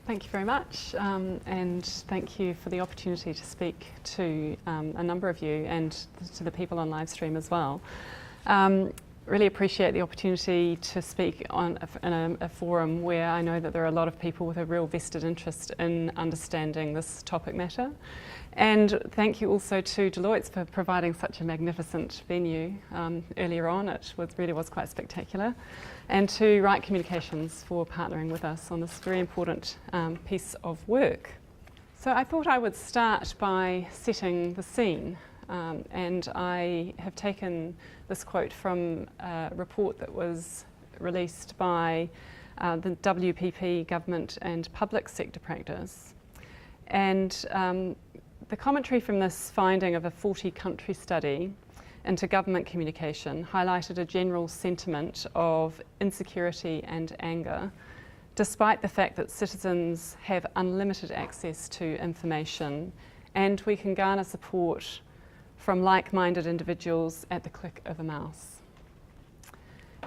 Thank you very much, and thank you for the opportunity to speak to a number of you and to the people on live stream as well. Really appreciate the opportunity to speak in a forum where I know that there are a lot of people with a real vested interest in understanding this topic matter. And thank you also to Deloitte for providing such a magnificent venue earlier on. It really was quite spectacular. And to Right Communications for partnering with us on this very important piece of work. So I thought I would start by setting the scene. And I have taken this quote from a report that was released by the WPP Government and Public Sector Practice. And the commentary from this finding of a 40-country study into government communication highlighted a general sentiment of insecurity and anger, despite the fact that citizens have unlimited access to information and we can garner support from like-minded individuals at the click of a mouse.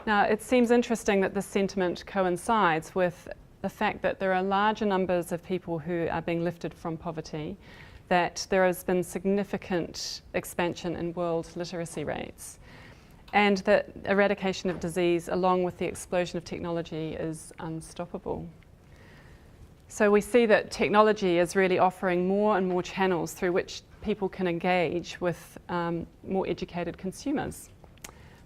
Now, it seems interesting that this sentiment coincides with the fact that there are larger numbers of people who are being lifted from poverty, that there has been significant expansion in world literacy rates, and that eradication of disease, along with the explosion of technology, is unstoppable. So we see that technology is really offering more and more channels through which people can engage with more educated consumers.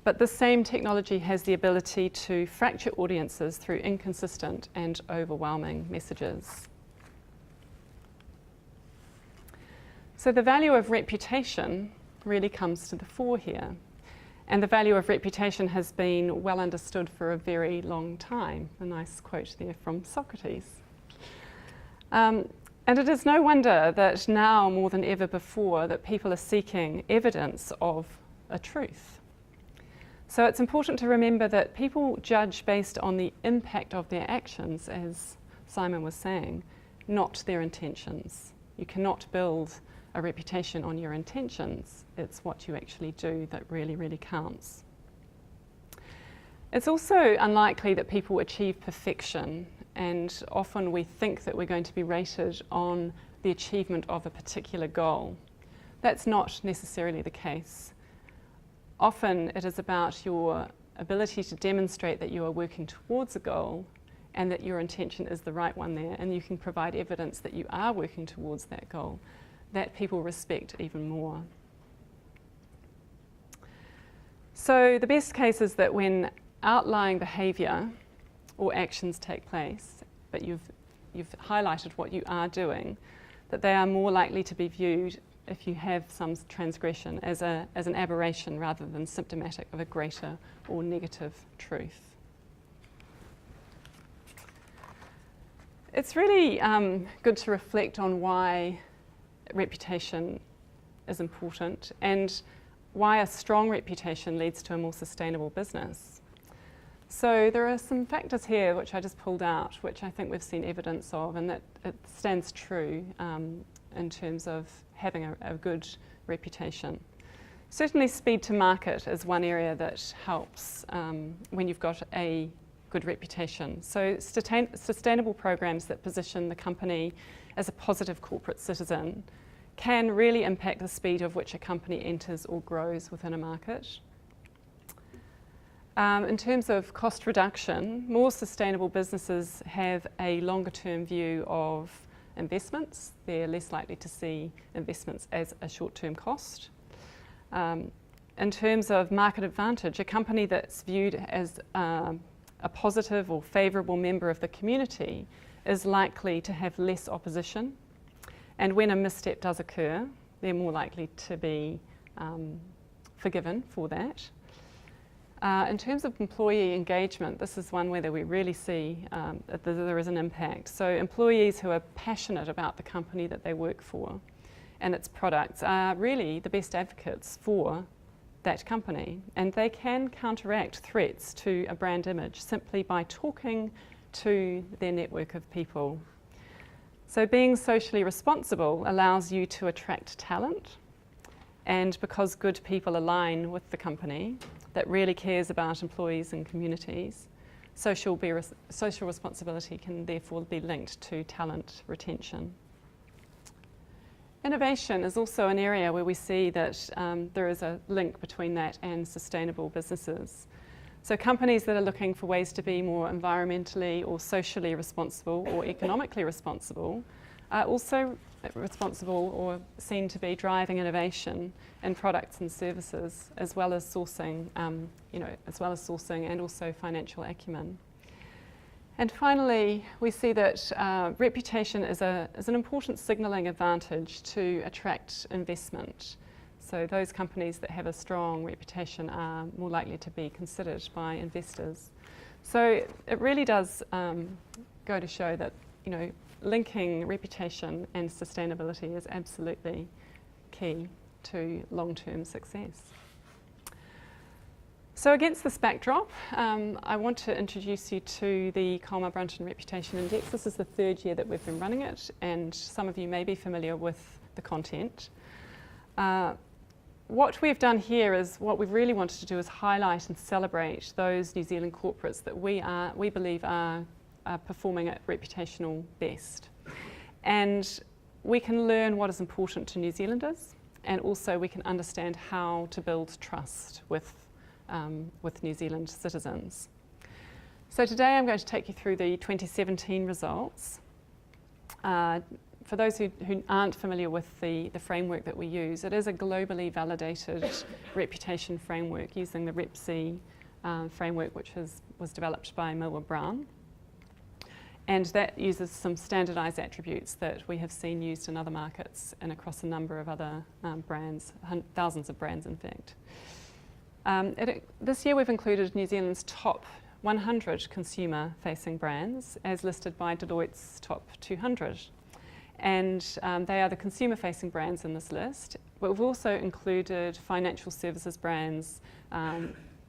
But the same technology has the ability to fracture audiences through inconsistent and overwhelming messages. So the value of reputation really comes to the fore here. And the value of reputation has been well understood for a very long time. A nice quote there from Socrates. And it is no wonder that now more than ever before that people are seeking evidence of a truth. So it's important to remember that people judge based on the impact of their actions, as Simon was saying, not their intentions. You cannot build a reputation on your intentions. It's what you actually do that really, really counts. It's also unlikely that people achieve perfection, and often we think that we're going to be rated on the achievement of a particular goal. That's not necessarily the case. Often it is about your ability to demonstrate that you are working towards a goal and that your intention is the right one there, and you can provide evidence that you are working towards that goal, that people respect even more. So the best case is that when outlying behaviour or actions take place, but you've highlighted what you are doing, that they are more likely to be viewed, if you have some transgression, as an aberration rather than symptomatic of a greater or negative truth. It's really good to reflect on why reputation is important and why a strong reputation leads to a more sustainable business. So there are some factors here which I just pulled out, which I think we've seen evidence of, and that it stands true in terms of having a good reputation. Certainly speed to market is one area that helps when you've got a good reputation. So sustainable programs that position the company as a positive corporate citizen can really impact the speed of which a company enters or grows within a market. In terms of cost reduction, more sustainable businesses have a longer term view of investments. They're less likely to see investments as a short-term cost. In terms of market advantage, a company that's viewed as a positive or favourable member of the community is likely to have less opposition, and when a misstep does occur, they're more likely to be forgiven for that. In terms of employee engagement, this is one where we really see that there is an impact. So employees who are passionate about the company that they work for and its products are really the best advocates for that company, and they can counteract threats to a brand image simply by talking to their network of people. So being socially responsible allows you to attract talent, and because good people align with the company that really cares about employees and communities, social responsibility can therefore be linked to talent retention. Innovation is also an area where we see that there is a link between that and sustainable businesses. So companies that are looking for ways to be more environmentally or socially responsible or economically responsible are also responsible or seen to be driving innovation in products and services, as well as sourcing, and also financial acumen. And finally, we see that reputation is an important signalling advantage to attract investment. So those companies that have a strong reputation are more likely to be considered by investors. So it really does go to show that, linking reputation and sustainability is absolutely key to long-term success. So against this backdrop, I want to introduce you to the Colmar Brunton Reputation Index. This is the third year that we've been running it, and some of you may be familiar with the content. What we've done here is, what we've really wanted to do is highlight and celebrate those New Zealand corporates that we believe are performing at reputational best. And we can learn what is important to New Zealanders, and also we can understand how to build trust with New Zealand citizens. So today I'm going to take you through the 2017 results. For those who aren't familiar with the framework that we use, it is a globally validated reputation framework using the REPC framework, which was developed by Millward Brown. And that uses some standardised attributes that we have seen used in other markets and across a number of other brands, thousands of brands in fact. This year we've included New Zealand's top 100 consumer-facing brands as listed by Deloitte's top 200. And they are the consumer-facing brands in this list, but we've also included financial services brands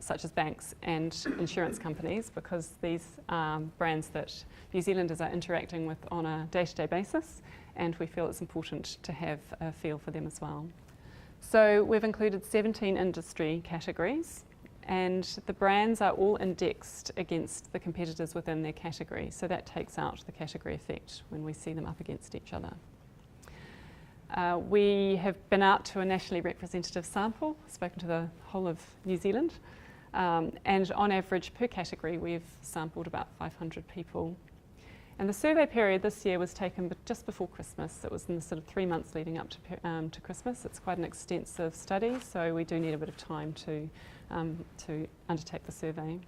such as banks and insurance companies, because these are brands that New Zealanders are interacting with on a day-to-day basis, and we feel it's important to have a feel for them as well. So we've included 17 industry categories, and the brands are all indexed against the competitors within their category, so that takes out the category effect when we see them up against each other. We have been out to a nationally representative sample, spoken to the whole of New Zealand, and on average per category we've sampled about 500 people. And the survey period this year was taken just before Christmas. It was in the sort of 3 months leading up to Christmas. It's quite an extensive study, so we do need a bit of time to undertake the survey.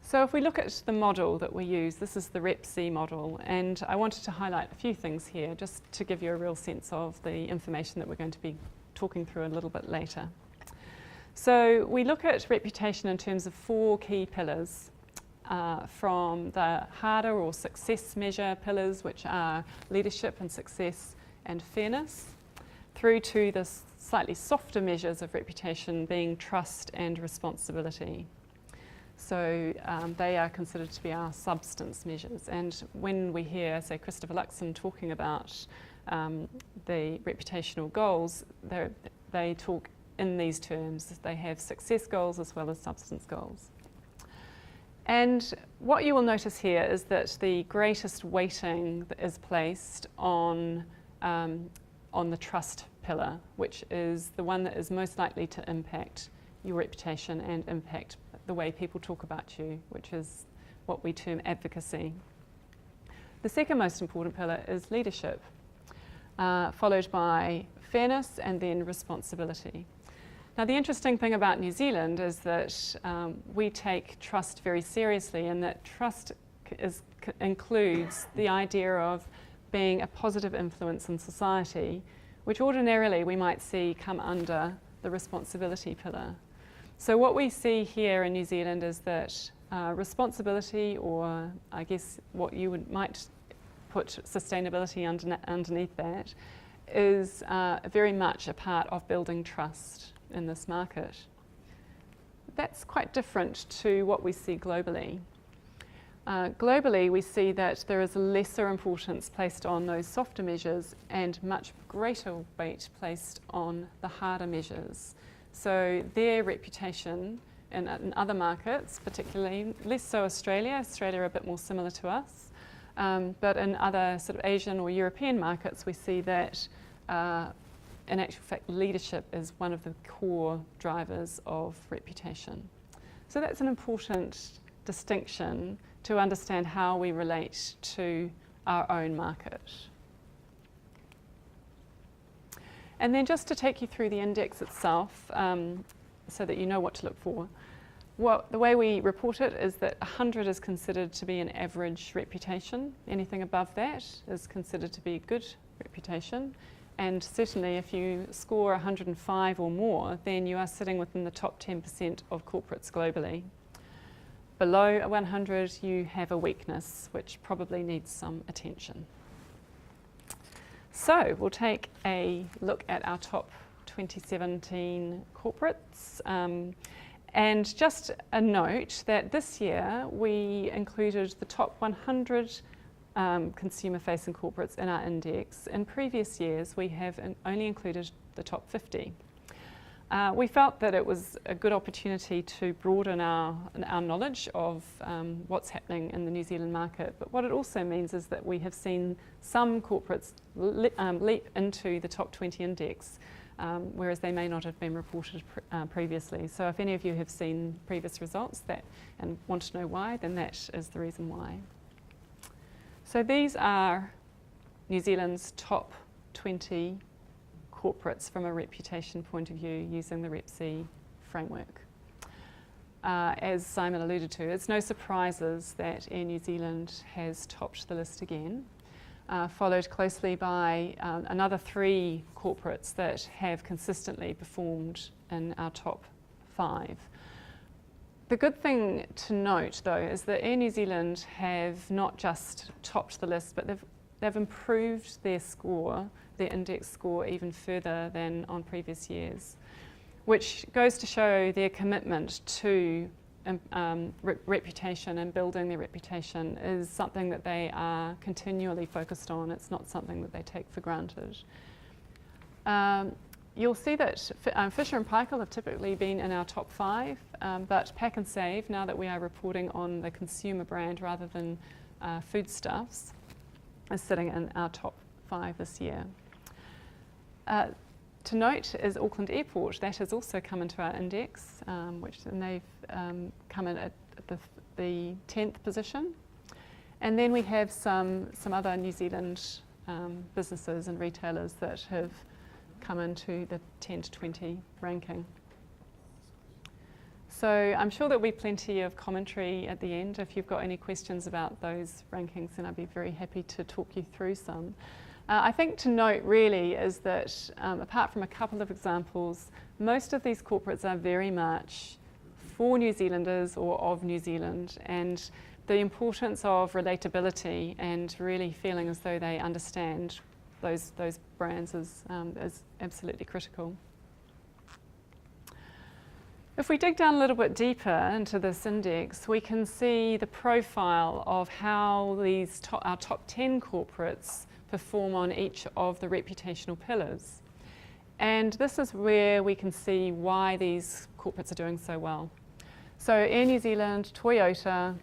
So if we look at the model that we use, this is the REPC model, and I wanted to highlight a few things here just to give you a real sense of the information that we're going to be talking through a little bit later. So we look at reputation in terms of 4 key pillars, from the harder or success measure pillars, which are leadership and success and fairness, through to the slightly softer measures of reputation being trust and responsibility. So they are considered to be our substance measures. And when we hear, say, Christopher Luxon talking about the reputational goals, they talk in these terms. They have success goals as well as substance goals. And what you will notice here is that the greatest weighting is placed on the trust pillar, which is the one that is most likely to impact your reputation and impact the way people talk about you, which is what we term advocacy. The second most important pillar is leadership, followed by fairness and then responsibility. Now, the interesting thing about New Zealand is that we take trust very seriously, and that trust includes the idea of being a positive influence in society, which ordinarily we might see come under the responsibility pillar. So what we see here in New Zealand is that responsibility, or I guess what you might put sustainability underneath that, is very much a part of building trust in this market. That's quite different to what we see globally. Globally, we see that there is a lesser importance placed on those softer measures and much greater weight placed on the harder measures. So their reputation in other markets, particularly, less so Australia. Australia are a bit more similar to us. But in other sort of Asian or European markets, we see that in actual fact, leadership is one of the core drivers of reputation. So that's an important distinction to understand how we relate to our own market. And then just to take you through the index itself, so that you know what to look for. The way we report it is that 100 is considered to be an average reputation. Anything above that is considered to be good reputation. And certainly if you score 105 or more, then you are sitting within the top 10% of corporates globally. Below 100, you have a weakness, which probably needs some attention. So we'll take a look at our top 2017 corporates. And just a note that this year we included the top 100 consumer-facing corporates in our index. In previous years, we have only included the top 50. We felt that it was a good opportunity to broaden our knowledge of what's happening in the New Zealand market. But what it also means is that we have seen some corporates leap into the top 20 index, whereas they may not have been reported previously. So if any of you have seen previous results and want to know why, then that is the reason why. So these are New Zealand's top 20 corporates from a reputation point of view using the RepC framework. As Simon alluded to, it's no surprises that Air New Zealand has topped the list again, followed closely by another 3 corporates that have consistently performed in our top 5. The good thing to note, though, is that Air New Zealand have not just topped the list, but they've improved their score, their index score, even further than on previous years, which goes to show their commitment to reputation and building their reputation is something that they are continually focused on. It's not something that they take for granted. You'll see that Fisher & Paykel have typically been in our top 5, but Pack and Save, now that we are reporting on the consumer brand rather than foodstuffs, is sitting in our top 5 this year. To note is Auckland Airport. That has also come into our index, and they've come in at the 10th position. And then we have some other New Zealand businesses and retailers that have come into the 10 to 20 ranking. So I'm sure there'll be plenty of commentary at the end. If you've got any questions about those rankings, then I'd be very happy to talk you through some. I think to note really is that apart from a couple of examples, most of these corporates are very much for New Zealanders or of New Zealand, and the importance of relatability and really feeling as though they understand those brands is absolutely critical. If we dig down a little bit deeper into this index, we can see the profile of how our top 10 corporates perform on each of the reputational pillars. And this is where we can see why these corporates are doing so well. So Air New Zealand, Toyota,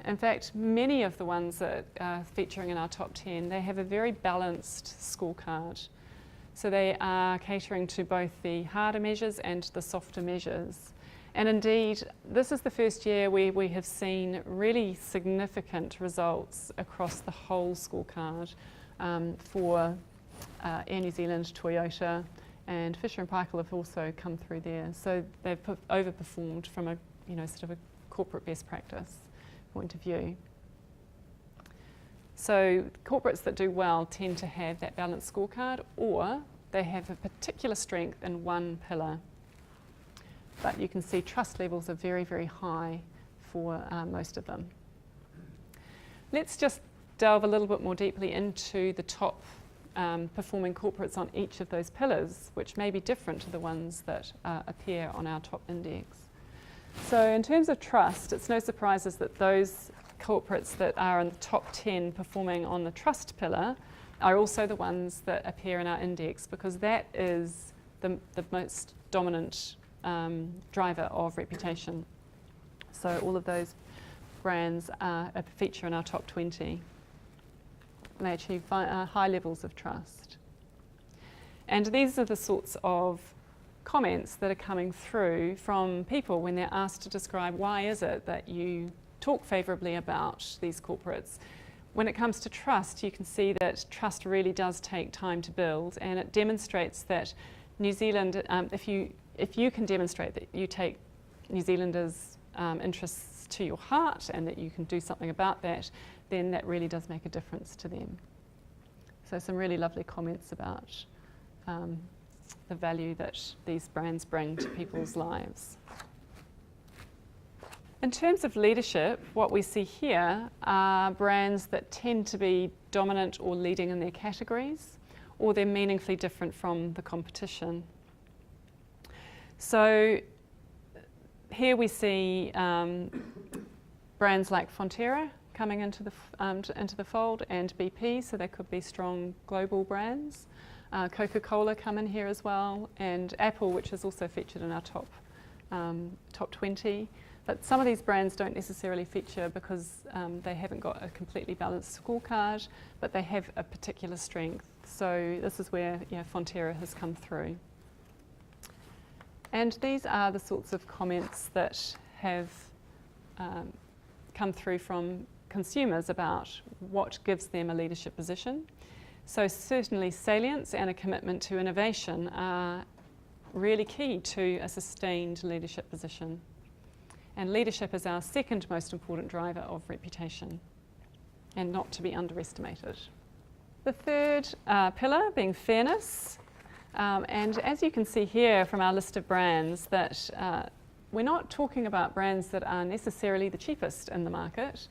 in fact, many of the ones that are featuring in our top 10, they have a very balanced scorecard. So they are catering to both the harder measures and the softer measures. And indeed, this is the first year where we have seen really significant results across the whole scorecard for Air New Zealand, Toyota, and Fisher & Paykel have also come through there. So they've overperformed from a sort of a corporate best practice point of view. So corporates that do well tend to have that balanced scorecard, or they have a particular strength in one pillar. But you can see trust levels are very, very high for most of them. Let's just delve a little bit more deeply into the top performing corporates on each of those pillars, which may be different to the ones that appear on our top index. So in terms of trust, it's no surprises that those corporates that are in the top 10 performing on the trust pillar are also the ones that appear in our index, because that is the most dominant driver of reputation. So all of those brands are a feature in our top 20. And they achieve high levels of trust. And these are the sorts of comments that are coming through from people when they're asked to describe why is it that you talk favourably about these corporates. When it comes to trust, you can see that trust really does take time to build, and it demonstrates that New Zealand, if you can demonstrate that you take New Zealanders' interests to your heart and that you can do something about that, then that really does make a difference to them. So some really lovely comments about the value that these brands bring to people's lives. In terms of leadership, what we see here are brands that tend to be dominant or leading in their categories, or they're meaningfully different from the competition. So here we see brands like Fonterra coming into the fold, and BP, so they could be strong global brands. Coca-Cola come in here as well, and Apple, which is also featured in our top 20. But some of these brands don't necessarily feature because they haven't got a completely balanced scorecard, but they have a particular strength. So this is where Fonterra has come through. And these are the sorts of comments that have come through from consumers about what gives them a leadership position. So certainly salience and a commitment to innovation are really key to a sustained leadership position. And leadership is our second most important driver of reputation, and not to be underestimated. The third pillar being fairness. And as you can see here from our list of brands, that we're not talking about brands that are necessarily the cheapest in the market.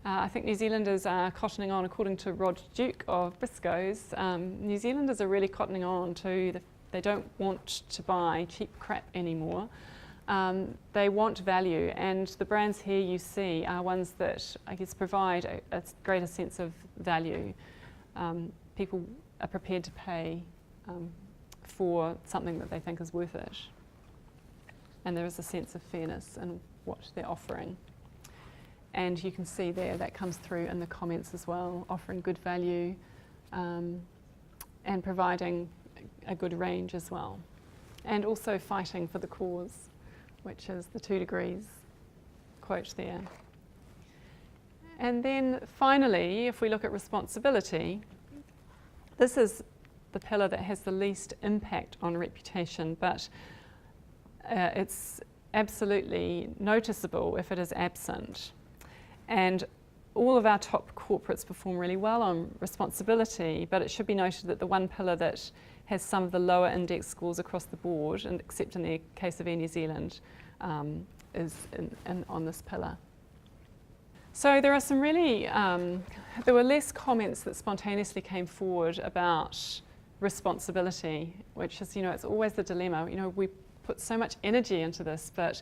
I think New Zealanders are cottoning on, according to Rod Duke of Briscoe's, New Zealanders are really cottoning on to they don't want to buy cheap crap anymore. They want value, and the brands here you see are ones that I guess provide a greater sense of value. People are prepared to pay for something that they think is worth it. And there is a sense of fairness in what they're offering. And you can see there that comes through in the comments as well, offering good value and providing a good range as well. And also fighting for the cause, which is the 2 degrees quote there. And then finally, if we look at responsibility, this is the pillar that has the least impact on reputation, but it's absolutely noticeable if it is absent. And all of our top corporates perform really well on responsibility, but it should be noted that the one pillar that has some of the lower index scores across the board, and except in the case of Air New Zealand, is on this pillar. So there are some really, there were less comments that spontaneously came forward about responsibility, which is, it's always the dilemma. We put so much energy into this, but,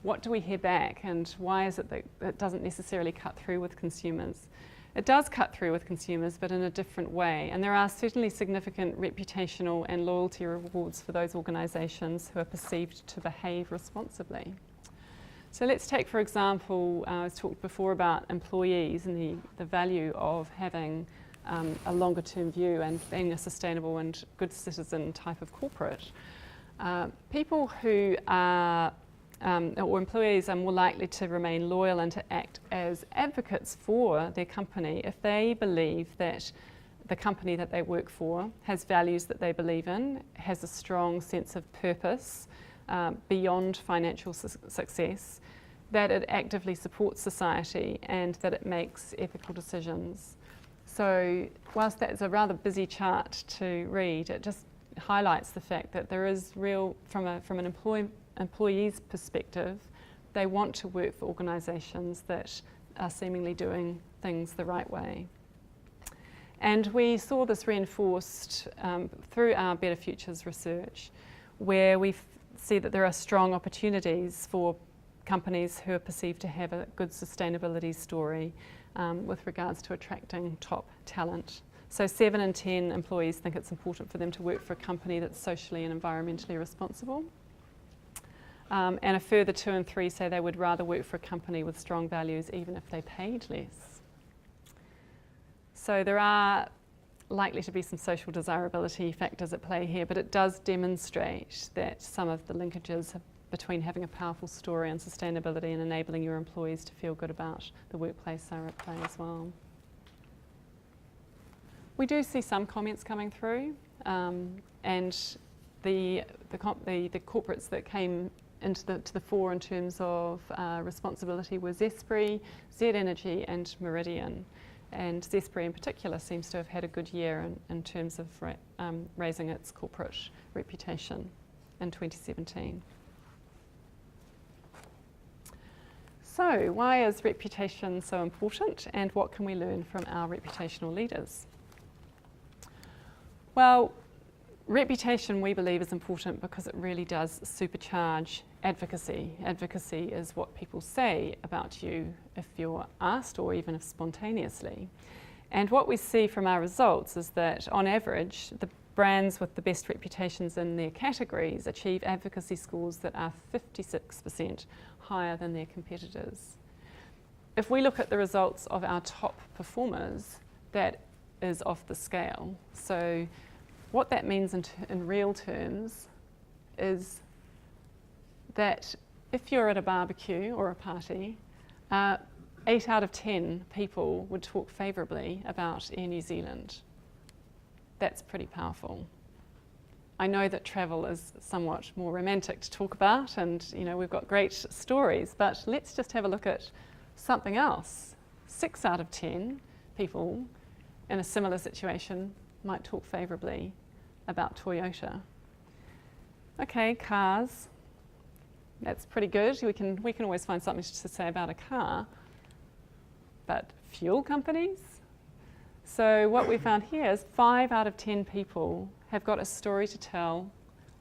what do we hear back, and why is it that it doesn't necessarily cut through with consumers? It does cut through with consumers, but in a different way. And there are certainly significant reputational and loyalty rewards for those organisations who are perceived to behave responsibly. So let's take, for example, I talked before about employees and the value of having a longer term view and being a sustainable and good citizen type of corporate. People who are or employees are more likely to remain loyal and to act as advocates for their company if they believe that the company that they work for has values that they believe in, has a strong sense of purpose beyond financial success, that it actively supports society, and that it makes ethical decisions. So whilst that is a rather busy chart to read, it just highlights the fact that there is real, from an employee's perspective, they want to work for organisations that are seemingly doing things the right way. And we saw this reinforced through our Better Futures research, where we see that there are strong opportunities for companies who are perceived to have a good sustainability story with regards to attracting top talent. So 7 in 10 employees think it's important for them to work for a company that's socially and environmentally responsible. and a further 2 in 3 say they would rather work for a company with strong values even if they paid less. So there are likely to be some social desirability factors at play here, but it does demonstrate that some of the linkages between having a powerful story on sustainability and enabling your employees to feel good about the workplace are at play as well. We do see some comments coming through, and the corporates that came to the fore in terms of responsibility were Zespri, Z Energy and Meridian. And Zespri in particular seems to have had a good year in terms of raising its corporate reputation in 2017. So why is reputation so important, and what can we learn from our reputational leaders? Well, reputation, we believe, is important because it really does supercharge advocacy. Advocacy is what people say about you if you're asked, or even if spontaneously. And what we see from our results is that, on average, the brands with the best reputations in their categories achieve advocacy scores that are 56% higher than their competitors. If we look at the results of our top performers, that is off the scale. So what that means in real terms is that if you're at a barbecue or a party, 8 out of 10 people would talk favourably about Air New Zealand. That's pretty powerful. I know that travel is somewhat more romantic to talk about, and we've got great stories, but let's just have a look at something else. 6 out of 10 people in a similar situation might talk favourably about Toyota. Okay, cars. That's pretty good. We can always find something to say about a car. But fuel companies? So what we found here is 5 out of 10 people have got a story to tell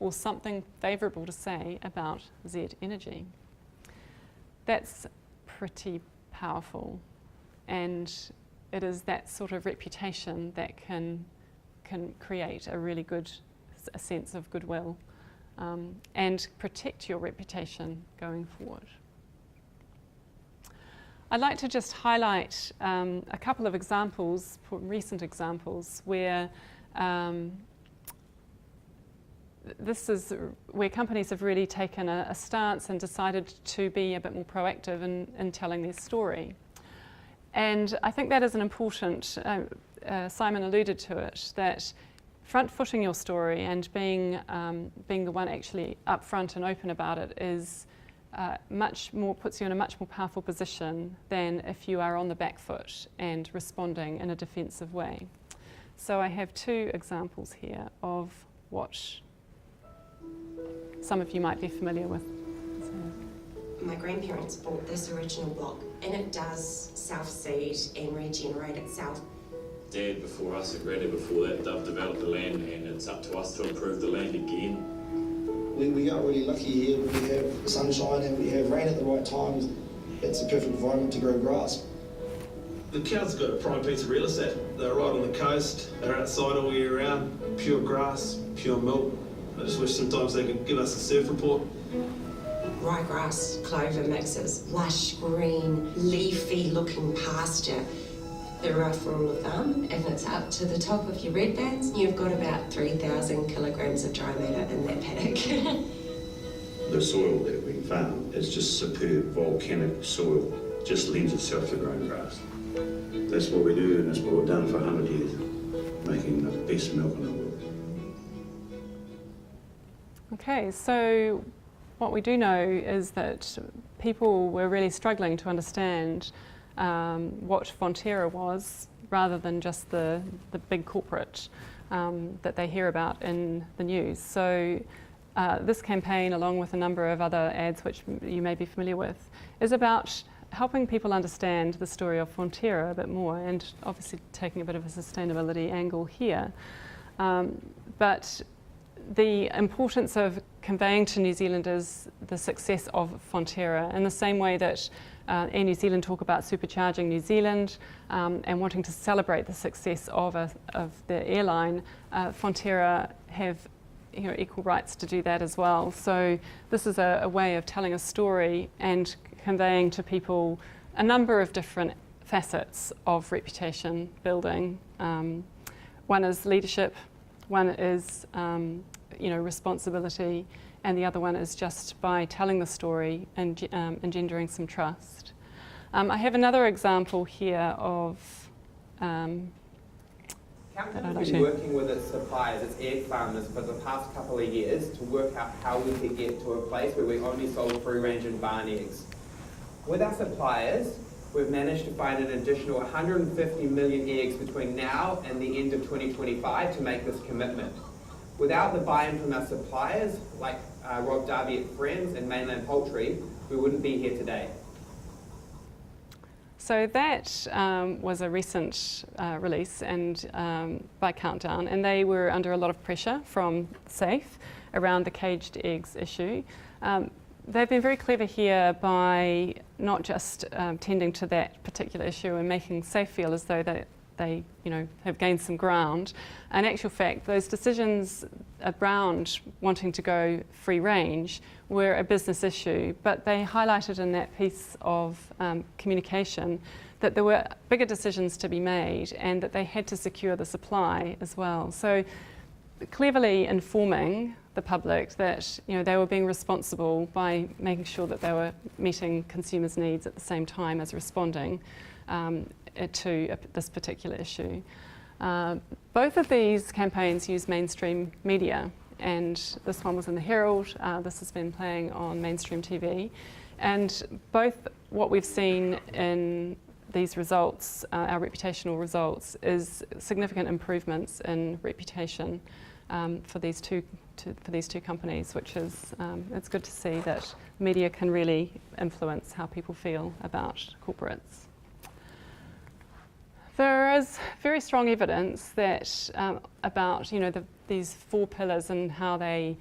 or something favourable to say about Z Energy. That's pretty powerful, and it is that sort of reputation that can create a really good sense of goodwill and protect your reputation going forward. I'd like to just highlight a couple of examples, recent examples, where this is where companies have really taken a stance and decided to be a bit more proactive in telling their story. And I think that is an important, Simon alluded to it, that front-footing your story and being the one actually upfront and open about it is puts you in a much more powerful position than if you are on the back foot and responding in a defensive way. So I have 2 examples here of what some of you might be familiar with. My grandparents bought this original block, and it does self-seed and regenerate itself. Dad before us and Granny before that, they've developed the land, and it's up to us to improve the land again. We got really lucky here. We have sunshine and we have rain at the right times. It's a perfect environment to grow grass. The cows have got a prime piece of real estate. They're right on the coast, they're outside all year round, pure grass, pure milk. I just wish sometimes they could give us a surf report. Ryegrass, clover mixes, lush green, leafy looking pasture. The rough rule of thumb, if it's up to the top of your red bands, you've got about 3,000 kilograms of dry matter in that paddock. The soil that we found is just superb volcanic soil, just lends itself to growing grass. That's what we do, and that's what we've done for 100 years, making the best milk in the world. Okay, so what we do know is that people were really struggling to understand what Fonterra was, rather than just the big corporate that they hear about in the news. So this campaign, along with a number of other ads which you may be familiar with, is about helping people understand the story of Fonterra a bit more, and obviously taking a bit of a sustainability angle here. But the importance of conveying to New Zealanders the success of Fonterra in the same way that Air New Zealand talk about supercharging New Zealand and wanting to celebrate the success of the airline, Fonterra have equal rights to do that as well. So this is a way of telling a story and conveying to people a number of different facets of reputation building. One is leadership, one is responsibility, and the other one is just by telling the story and engendering some trust. I have another example here of Council has been working with its suppliers, its egg farmers, for the past couple of years to work out how we could get to a place where we only sold free-range and barn eggs. With our suppliers, we've managed to find an additional 150 million eggs between now and the end of 2025 to make this commitment. Without the buy-in from our suppliers, like Rob Darby at Friends and Mainland Poultry, we wouldn't be here today. So that was a recent release and by Countdown, and they were under a lot of pressure from SAFE around the caged eggs issue. They've been very clever here by not just tending to that particular issue and making SAFE feel as though they have gained some ground. In actual fact, those decisions around wanting to go free range were a business issue, but they highlighted in that piece of communication that there were bigger decisions to be made and that they had to secure the supply as well. So cleverly informing the public that they were being responsible by making sure that they were meeting consumers' needs at the same time as responding to this particular issue. Both of these campaigns use mainstream media, and this one was in the Herald, this has been playing on mainstream TV, and both what we've seen in these results, our reputational results, is significant improvements in reputation for these two companies, which is it's good to see that media can really influence how people feel about corporates. There is very strong evidence that about these four pillars and how they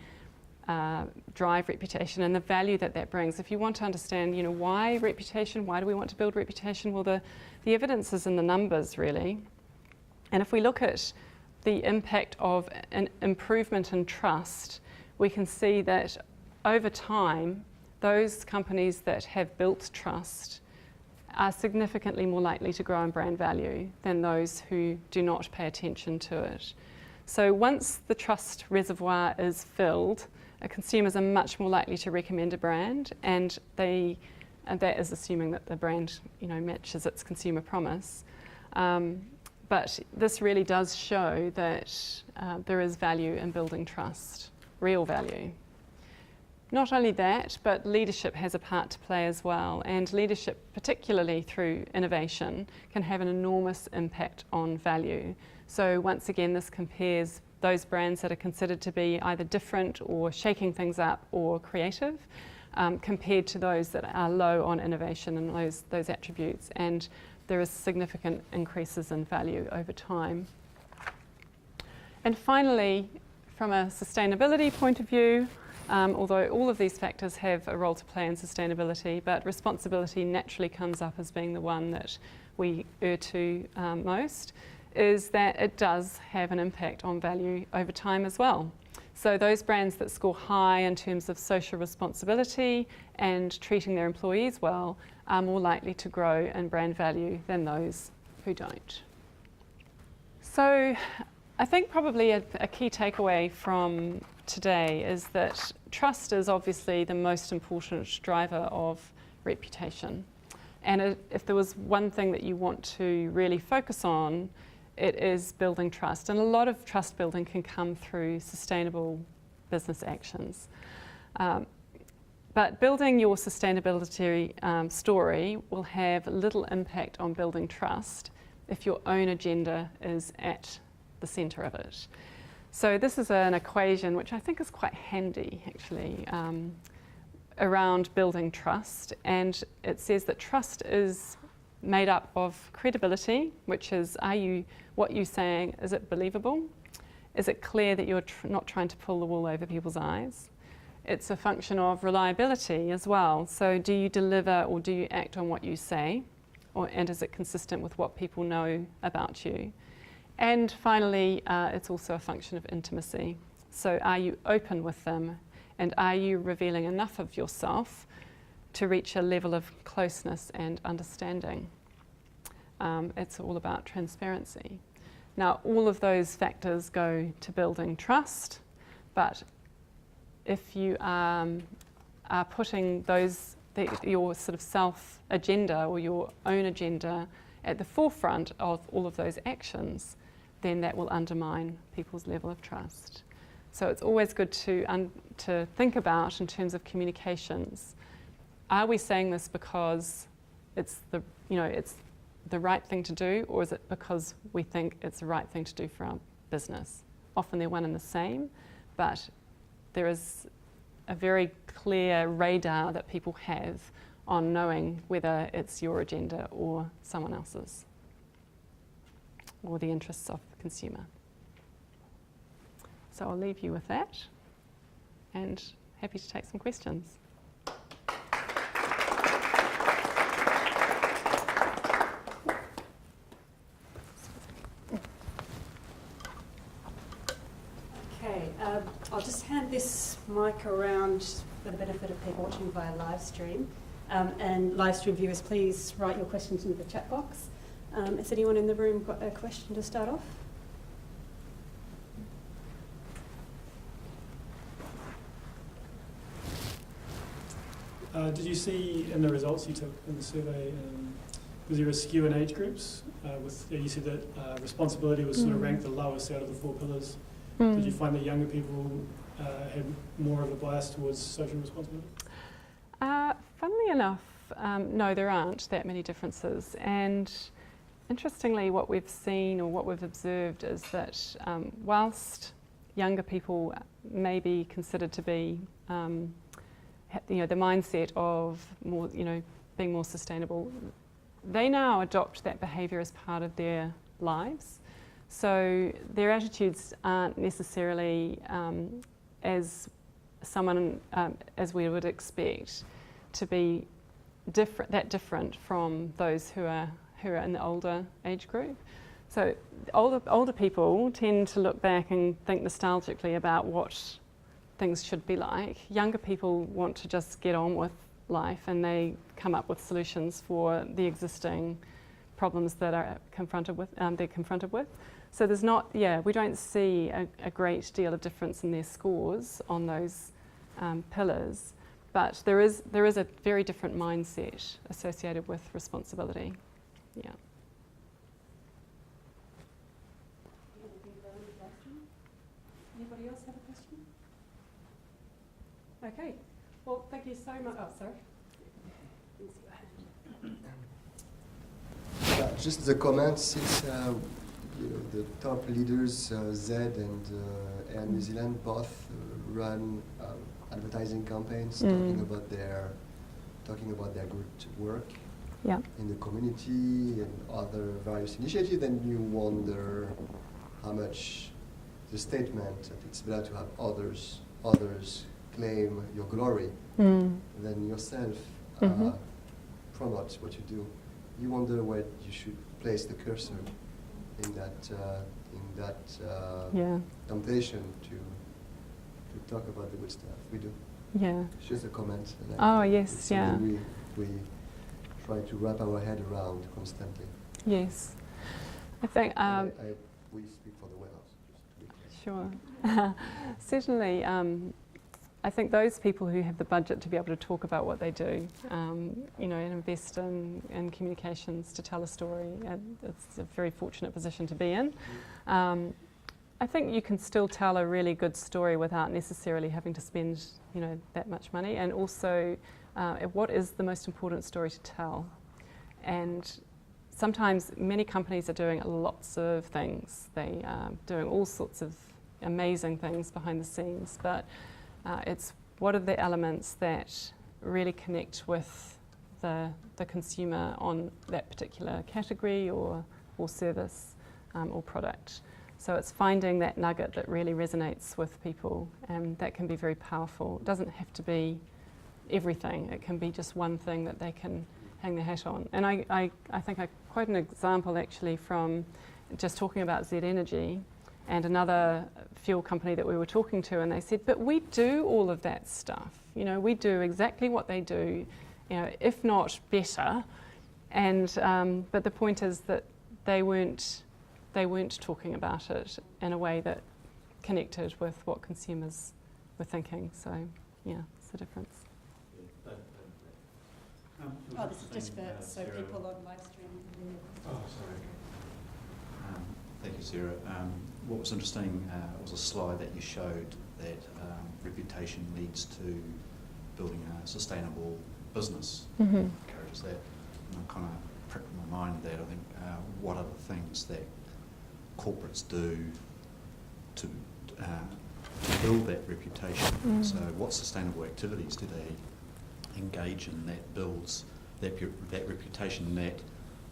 drive reputation and the value that brings. If you want to understand, why reputation, why do we want to build reputation? Well, the evidence is in the numbers, really. And if we look at the impact of an improvement in trust, we can see that over time, those companies that have built trust are significantly more likely to grow in brand value than those who do not pay attention to it. So once the trust reservoir is filled, consumers are much more likely to recommend a brand, and that is assuming that the brand matches its consumer promise. But this really does show that there is value in building trust, real value. Not only that, but leadership has a part to play as well, and leadership, particularly through innovation, can have an enormous impact on value. So once again, this compares those brands that are considered to be either different or shaking things up or creative, compared to those that are low on innovation and those attributes, and there is significant increases in value over time. And finally, from a sustainability point of view, although all of these factors have a role to play in sustainability, but responsibility naturally comes up as being the one that we err to most, is that it does have an impact on value over time as well. So those brands that score high in terms of social responsibility and treating their employees well are more likely to grow in brand value than those who don't. So I think probably a key takeaway from today is that trust is obviously the most important driver of reputation. And if there was one thing that you want to really focus on, it is building trust. And a lot of trust building can come through sustainable business actions. But building your sustainability story will have little impact on building trust if your own agenda is at the centre of it. So this is an equation which I think is quite handy, actually, around building trust. And it says that trust is made up of credibility, which is, what you're saying, is it believable? Is it clear that you're not trying to pull the wool over people's eyes? It's a function of reliability as well. So do you deliver or do you act on what you say? And is it consistent with what people know about you? And finally, it's also a function of intimacy. So are you open with them, and are you revealing enough of yourself to reach a level of closeness and understanding? It's all about transparency. Now, all of those factors go to building trust, but if you are putting your sort of self agenda or your own agenda at the forefront of all of those actions, then that will undermine people's level of trust. So it's always good to think about in terms of communications. Are we saying this because it's the right thing to do, or is it because we think it's the right thing to do for our business? Often they're one and the same, but there is a very clear radar that people have on knowing whether it's your agenda or someone else's, or the interests of the consumer. So I'll leave you with that, and happy to take some questions. Okay, I'll just hand this mic around for the benefit of people watching via live stream. And live stream viewers, please write your questions into the chat box. Has anyone in the room got a question to start off? Did you see in the results you took in the survey, was there a skew in age groups? You said that responsibility was sort of ranked the lowest out of the 4 pillars. Did you find that younger people had more of a bias towards social responsibility? Funnily enough, no, there aren't that many differences. And interestingly, what we've seen or what we've observed is that whilst younger people may be considered to be the mindset of more, being more sustainable, they now adopt that behaviour as part of their lives. So their attitudes aren't necessarily as we would expect to be different from those who are in the older age group. So older people tend to look back and think nostalgically about what things should be like. Younger people want to just get on with life, and they come up with solutions for the existing problems that are confronted with. So there's not, we don't see a great deal of difference in their scores on those pillars, but there is a very different mindset associated with responsibility. Yeah. Anybody else have a question? Okay. Well, thank you so much. Oh, sorry. Just the comments, since the top leaders, Z and Air New Zealand, both run advertising campaigns talking about their good work in the community and other various initiatives, then you wonder how much the statement that it's better to have others claim your glory than yourself promote what you do. You wonder where you should place the cursor in that temptation to talk about the good stuff. We do. Yeah. It's just a comment. Yes, yeah. We try to wrap our head around constantly. Yes. I think we speak for the warehouse. Just to be clear. Sure. Certainly, I think those people who have the budget to be able to talk about what they do, and invest in communications to tell a story, it's a very fortunate position to be in. I think you can still tell a really good story without necessarily having to spend, that much money. And also, what is the most important story to tell? And sometimes many companies are doing lots of things. They are doing all sorts of amazing things behind the scenes, but it's what are the elements that really connect with the consumer on that particular category or service or product. So it's finding that nugget that really resonates with people, and that can be very powerful. It doesn't have to be everything. It can be just one thing that they can hang their hat on. And I think I quote an example actually from just talking about Z Energy. and another fuel company that we were talking to, and they said, but we do all of that stuff. You know, we do exactly what they do, you know, if not better. And but the point is that they weren't talking about it in a way that connected with what consumers were thinking. So yeah, it's the difference. Oh, this is just for so people on live stream. Oh, sorry. Thank you, Sarah. What was interesting was a slide that you showed that reputation leads to building a sustainable business. Encourages that. And I'm kind of pricked my mind that I think what are the things that corporates do to build that reputation? So what sustainable activities do they engage in that builds that reputation that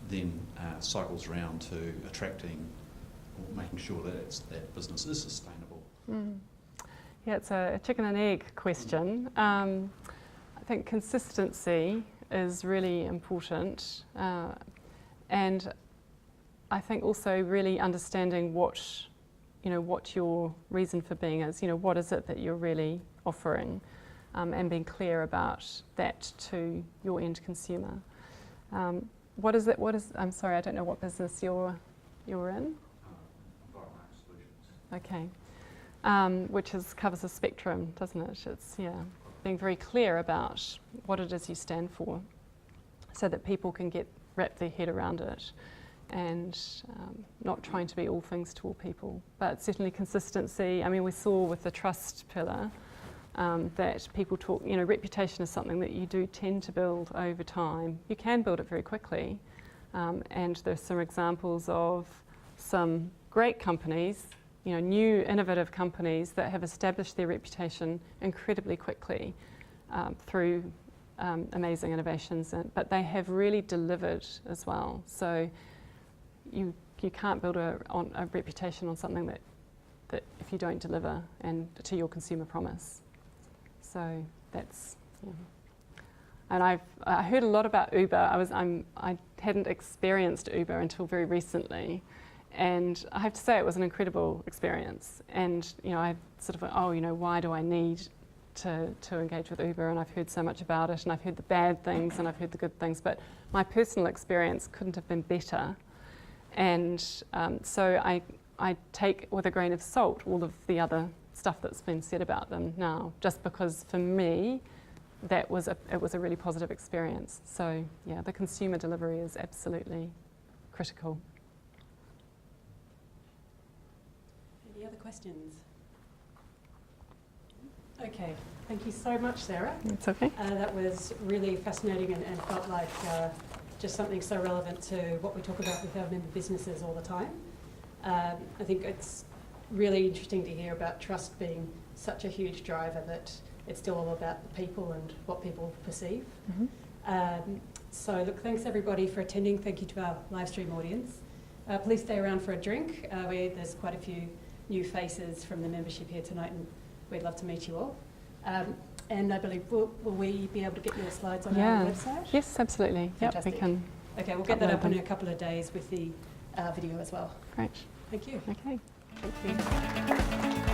then cycles around to attracting or making sure that that business is sustainable? Yeah, it's a chicken and egg question. I think consistency is really important, and I think also really understanding what your reason for being is. You know, what is it that you're really offering, and being clear about that to your end consumer. What is it? I'm sorry, I don't know what business you're in. Environmental solutions. Okay, which covers a spectrum, doesn't it? It's being very clear about what it is you stand for, so that people can wrap their head around it, and not trying to be all things to all people, but certainly consistency. I mean, we saw with the trust pillar that people talk, you know, reputation is something that you do tend to build over time. You can build it very quickly, and there's some examples of some great companies, you know, new innovative companies that have established their reputation incredibly quickly through amazing innovations, but they have really delivered as well. So you can't build a reputation on something that if you don't deliver and to your consumer promise. So that's, and I heard a lot about Uber. I hadn't experienced Uber until very recently, and I have to say it was an incredible experience. And you know, I sort of went, oh, you know, why do I need to engage with Uber? And I've heard so much about it, and I've heard the bad things and I've heard the good things, but my personal experience couldn't have been better. And so I take with a grain of salt all of the other stuff that's been said about them now, just because for me it was a really positive experience. So yeah, the consumer delivery is absolutely critical. Any other questions? Okay, thank you so much, Sarah. It's okay. That was really fascinating and felt like just something so relevant to what we talk about with our member businesses all the time. I think it's really interesting to hear about trust being such a huge driver, that it's still all about the people and what people perceive. So look, thanks everybody for attending. Thank you to our live stream audience. Please stay around for a drink. There's quite a few new faces from the membership here tonight, and we'd love to meet you all. And I believe, will we be able to get your slides on our website? Yes, absolutely. Fantastic. Yep, we can. Okay, we'll get that up in a couple of days with the video as well. Great. Thank you. Okay. Thank you.